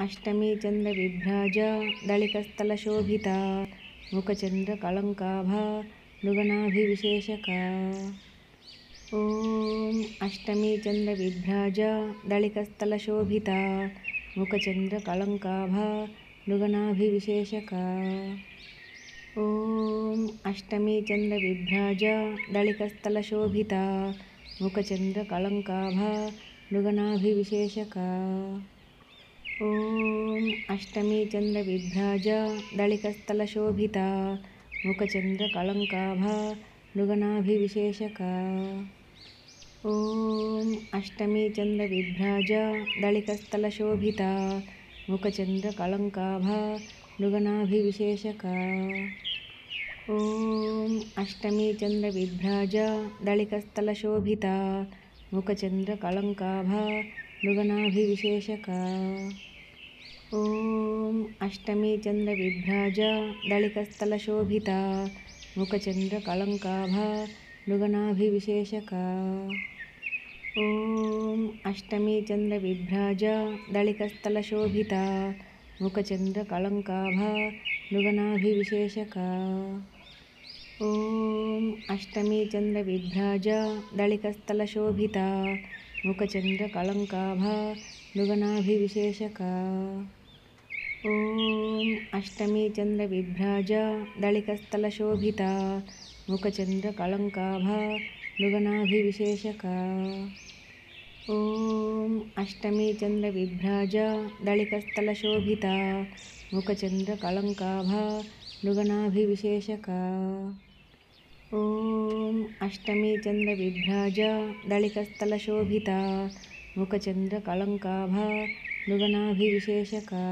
अष्टमी चन्द्रविभ्राजा दलितस्थलशोभिता मुखचन्द्रकलङ्काभा मृगनाभिविशेषका। ॐ अष्टमी चन्द्रविभ्राजा दलितस्थलशोभिता मुखचन्द्रकलङ्काभा मृगनाभिविशेषका। ॐ अष्टमी चन्द्रविभ्राजा दलितस्थलशोभिता मुखचन्द्रकलङ्काभा मृगनाभिविशेषका। ॐ अष्टमी चन्द्रविभ्राजा दलितस्थलशोभिता मुखचन्द्रकलङ्काभा मृगनाभिविशेषका। ॐ अष्टमी चन्द्रविभ्राजा दलितस्थलशोभिता मुखचन्द्रकलङ्काभा मृगनाभिविशेषका। ॐ अष्टमी चन्द्रविभ्राजा दलितस्थलशोभिता मुखचन्द्रकलङ्काभा मृगनाभिविशेषका। ॐ अष्टमी चन्द्रविभ्राजा दलितस्थलशोभिता मुखचन्द्रकलङ्काभा मृगनाभिविशेषका। ॐ अष्टमी चन्द्रविभ्राजा दलितस्थलशोभिता मुखचन्द्रकलङ्काभा मृगनाभिविशेषका। ॐ अष्टमी चन्द्रविभ्राजा दलितस्थलशोभिता मुखचन्द्रकलङ्काभा मृगनाभिविशेषका। ॐ अष्टमी चन्द्रविभ्राजा दलितस्थलशोभिता मुखचन्द्रकलङ्काभा मृगनाभिविशेषका। ॐ अष्टमी चन्द्रविभ्राजा दलितस्थलशोभिता मुखचन्द्रकलङ्काभा मृगनाभिविशेषका। ॐ अष्टमी चन्द्रविभ्राजा दलितस्थलशोभिता मुखचन्द्रकलङ्काभा मृगनाभिविशेषका।